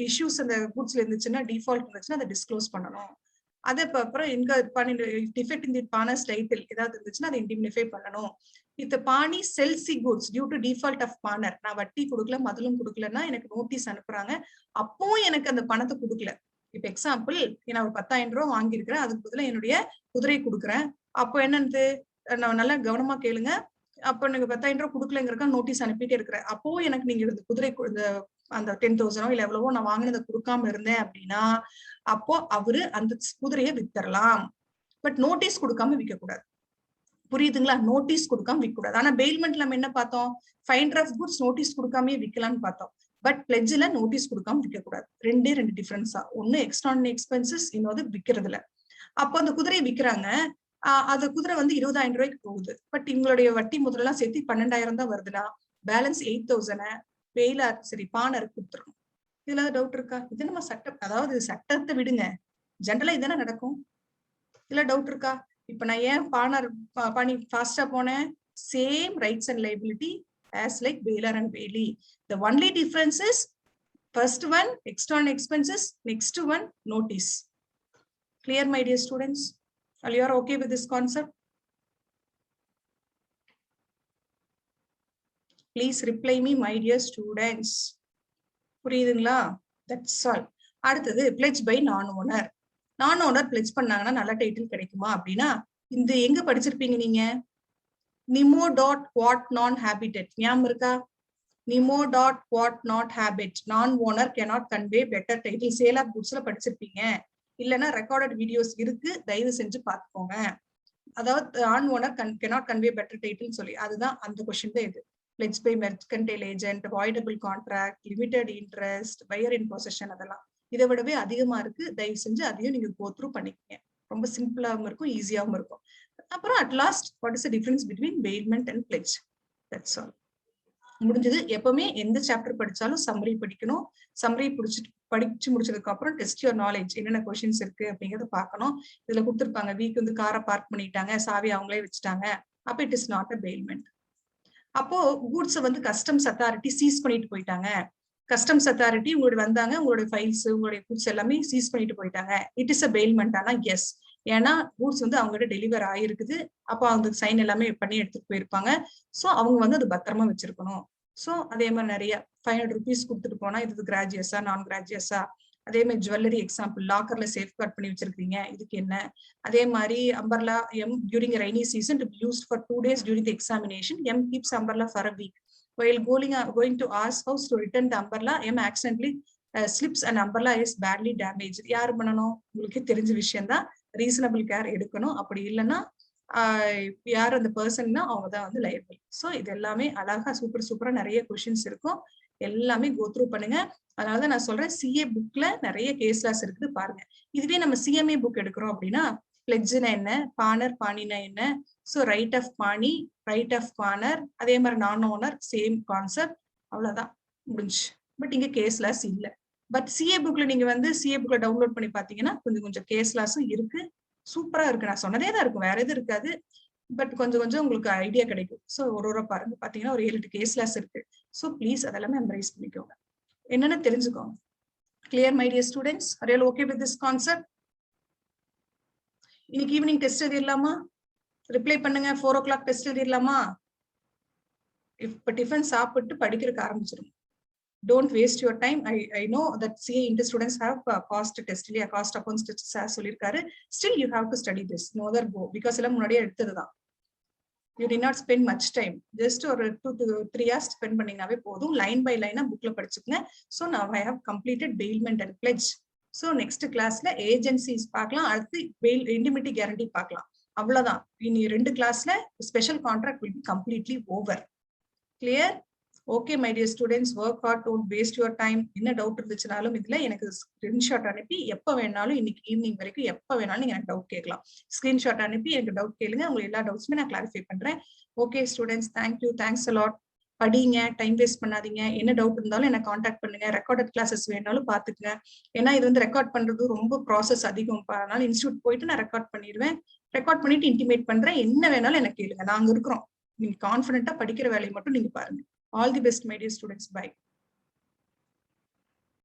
இஷ்யூஸ் அந்த கூட்ஸ்ல இருந்துச்சுன்னா டிஃபால்ட் இருந்துச்சுன்னா அதை டிஸ்க்ளோஸ் பண்ணணும். அது அப்புறம் டிஃபெக்ட் இன் தி பானர்ஸ் டைட்டில் ஏதாவது இருந்துச்சுன்னா அதை இண்டிமினிஃபை பண்ணணும். இந்த pawnee sells the goods due to default of pawnor, நான் வட்டி கொடுக்கல முதலும் கொடுக்கலன்னா எனக்கு நோட்டீஸ் அனுப்புறாங்க, அப்போ எனக்கு அந்த பணத்தை கொடுக்கல. இப்ப எக்ஸாம்பிள், நான் ஒரு 10,000 ரூபாய் வாங்கியிருக்கிறேன், அதுக்கு பதிலாக என்னுடைய குதிரையை கொடுக்குறேன். அப்போ என்னன்னு நான் நல்லா கவனமா கேளுங்க. அப்போ நீங்க 10,000 ரூபாய் கொடுக்கலங்கிறக்கா நோட்டீஸ் அனுப்பிட்டே இருக்கிறேன். அப்போ எனக்கு நீங்க இந்த குதிரை இந்த அந்த 10,000 இல்ல எவ்வளவோ நான் வாங்கினதை கொடுக்காம இருந்தேன் அப்படின்னா அப்போ அவரு அந்த குதிரையை வித்தரலாம். பட் நோட்டீஸ் கொடுக்காம விற்க கூடாது. புரியுதுங்களா? நோட்டீஸ் கொடுக்காம விற்க கூடாது. ஆனா பெயில்மெண்ட்ல நம்ம என்ன பார்த்தோம், ஃபைண்டர் ஆஃப் குட்ஸ் நோட்டீஸ் கொடுக்காம விற்கலாம்னு பார்த்தோம். பட் பிளெட்ஜ்ல நோட்டீஸ் கொடுக்காம விற்க கூடாது. ரெண்டு டிஃபரன்ஸா, ஒன்னு எக்ஸ்ட்ரானரி எக்ஸ்பென்சஸ், இன்னொரு விற்கிறதுல. அப்போ அந்த குதிரையை விற்கிறாங்க, அந்த குதிரை வந்து 20,000 ரூபாய்க்கு போகுது. பட் இவங்களுடைய வட்டி முதலெல்லாம் சேர்த்து 12,000 தான் வருதுன்னா பேலன்ஸ் 8,000 பெயிலார் சரி பானருக்கு கொடுத்துருக்கணும். இதுல டவுட் இருக்கா? இது நம்ம சட்டம், அதாவது சட்டத்தை விடுங்க, ஜென்ரலா இதுதானே நடக்கும். இதுல டவுட் இருக்கா? இப்ப நான் ஏன் பாணி ஃபாஸ்டா போனேன், same rights and liability as like bailor and bailee. The only difference is first one external expenses, next one notice. Clear my dear students? Are you okay with this concept? Please reply me my dear students. புரியுதுங்களா? That's all. அடுத்தது pledge by non-owner. நான்-ஓனர் பிளெட்ஜ் பண்ணாங்கன்னா நல்ல டைட்டில் கிடைக்குமா அப்படின்னா, இந்த எங்க படிச்சிருப்பீங்க நீங்க, நிமோ டாட் வாட் நான் ஹேபிடெட் ஞாபகம் இருக்கா? நிமோ டாட் வாட் நாட் ஹேபிட் நான் owner cannot convey better title, sale of குட்ஸ்ல படிச்சிருப்பீங்க. இல்லைன்னா ரெக்கார்டட் வீடியோஸ் இருக்கு, தயவு செஞ்சு பார்த்துக்கோங்க. அதாவது நான் owner cannot convey better title சொல்லி, அதுதான் அந்த கொஸ்டின் தான் இது. Pledge by mercantile agent, voidable contract, limited interest, buyer in possession, அதெல்லாம் இதை விடவே அதிகமா இருக்கு. தயவு செஞ்சு அதையும் நீங்க கோ த்ரூ பண்ணிக்கங்க. ரொம்ப சிம்பிளாவும் இருக்கும், ஈஸியாவும் இருக்கும். அப்புறம் at last what is the difference between bailment and pledge. That's all. முடிஞ்சது. எப்பவுமே எந்த சாப்டர் படிச்சாலும் சம்மரி படிக்கணும். சம்மரி படிச்சு முடிச்சதுக்கு அப்புறம் டெஸ்ட் யுவர் நாலேஜ், என்னென்ன கொஸ்டின்ஸ் இருக்கு அப்படிங்கறத பார்க்கணும். இதுல கொடுத்துருப்பாங்க, வீக் வந்து காரை பார்க் பண்ணிட்டாங்க, சாவி அவங்களே வச்சுட்டாங்க, அப்ப it is not a bailment. அப்போ கூட்ஸை வந்து கஸ்டம்ஸ் அத்தாரிட்டி சீஸ் பண்ணிட்டு போயிட்டாங்க. கஸ்டம்ஸ் அத்தாரிட்டி உங்களுடைய வந்தாங்க, உங்களுடைய ஃபைல்ஸ் உங்களுடைய கூட்ஸ் எல்லாமே சீஸ் பண்ணிட்டு போயிட்டாங்க. It is a bailment. ஆனா எஸ், ஏன்னா கூட்ஸ் வந்து அவங்ககிட்ட டெலிவர் ஆயிருக்குது. அப்போ அவங்க சைன் எல்லாமே பண்ணி எடுத்துட்டு போயிருப்பாங்க. ஸோ அவங்க வந்து அது பத்திரமா வச்சிருக்கணும். ஸோ அதே மாதிரி நிறைய 500 rupees கொடுத்துட்டு போனா இது கிராஜுவேட்ஸா நான் கிராஜுவேட்ஸா, அதே மாதிரி ஜுவல்லரி எக்ஸாம்பிள் லாக்கர்ல சேஃப் கார்ட் பண்ணி வச்சிருக்கீங்க இதுக்கு என்ன, அதே மாதிரி umbrella M during rainy season to be used for 2 days during the examination, M keeps umbrella for a week. While going to ask house to return the umbrella, M accidentally slips and umbrella is badly damaged. யார் பண்ணணும்? உங்களுக்கு தெரிஞ்ச விஷயம் தான். ரீசனபிள் கேர் எடுக்கணும். அப்படி இல்லைன்னா யார் அந்த பர்சன்னா அவங்க தான் வந்து லைபிள். ஸோ இது எல்லாமே அழகா சூப்பரா நிறைய கொஸ்டின்ஸ் இருக்கும். எல்லாமே கோ த்ரூ பண்ணுங்க. அதனாலதான் நான் சொல்றேன் சிஏ புக்ல நிறைய கேஸ் லாஸ் இருக்குது பாருங்க. இதுவே நம்ம சிஎம்ஏ புக் எடுக்கிறோம் அப்படின்னா பிளெட்ஜ்னா என்ன, பானர் பாணினா என்ன, ஸோ ரைட் ஆஃப் பாணி, ரைட் ஆஃப் பானர், அதே மாதிரி நான் ஓனர், சேம் கான்செப்ட், அவ்வளவுதான் முடிஞ்சு. பட் இங்க கேஸ் லாஸ் இல்லை. பட் சிஏ புக்ல நீங்க வந்து சிஏ புக்ல டவுன்லோட் பண்ணி பாத்தீங்கன்னா கொஞ்சம் கேஸ் லாஸும் இருக்கு. சூப்பரா இருக்கு. நான் சொன்னதே தான் இருக்கும், வேற எதுவும் இருக்காது. பட் கொஞ்சம் உங்களுக்கு ஐடியா கிடைக்கும். ஸோ ஒரு பாருங்க பாத்தீங்கன்னா ஒரு 7-8 கேஸ் லாஸ் இருக்கு. ஸோ ப்ளீஸ் அதெல்லாமே மெமரைஸ் பண்ணிக்கோங்க, என்னன்னு தெரிஞ்சுக்கோங்க. Clear my dear students? Are you okay with this concept? இன்னைக்கு ஈவினிங் டெஸ்ட் எழுதிடலாமா? ரிப்ளை பண்ணுங்க. 4 o'clock டெஸ்ட் எழுதிடலாமா? இப்ப டிஃபன் சாப்பிட்டு படிக்கிறதுக்கு ஆரம்பிச்சிடும். Don't waste your time. I know that CA Inter students have cost test, cost accounts test சொல்லிருக்காரு. Still you have to study this. No other go, because எல்லாம் முன்னாடியே எடுத்ததுதான். You did not spend much time. Just ஒரு 2 to 3 hours spend பண்ணீங்கனாவே போதும். லைன் பை லைனா புக்ல படிச்சுக்கங்க. So now I have completed bailment and pledge. So next classல agencies பார்க்கலாம், அடுத்து bail indemnity guarantee பார்க்கலாம். அவ்வளவுதான். இனி 2 கிளாஸ்ல special contract will be completely over. Clear? Okay my dear students, work hard, don't waste your time. என்ன டவுட் இருந்துச்சுனாலும் இதுல எனக்கு ஸ்கிரீன்ஷாட் அனுப்பி எப்ப வேணாலும் இன்னைக்கு ஈவினிங் வரைக்கும் எப்ப வேணாலும் நீங்க எனக்கு டவுட் கேட்கலாம். ஸ்கிரீன்ஷாட் அனுப்பி எனக்கு டவுட் கேளுங்க, உங்களுக்கு எல்லா டவுட்ஸுமே நான் கிளாரிஃபை பண்றேன். Okay students, thank you, thanks a lot. படிங்க, டைம் வேஸ்ட் பண்ணாதீங்க. என்ன டவுட் இருந்தாலும் என்ன காண்டாக்ட் பண்ணுங்க. ரெக்கார்டட் கிளாஸஸ் வேணாலும் பாத்துக்குங்க. ஏன்னா இது வந்து ரெக்கார்ட் பண்றது ரொம்ப ப்ராசஸ் அதிகம். அதனால இன்ஸ்டியூட் போயிட்டு நான் ரெக்கார்ட் பண்ணிடுவேன். ரெக்கார்ட் பண்ணிட்டு இன்டிமேட் பண்றேன். என்ன வேணாலும் எனக்கு கேளுங்க, நாங்க இருக்கிறோம். நீங்க கான்ஃபிடென்ட்டா படிக்கிற வேலையை மட்டும் நீங்க பாருங்க. All the best, my dear students. Bye.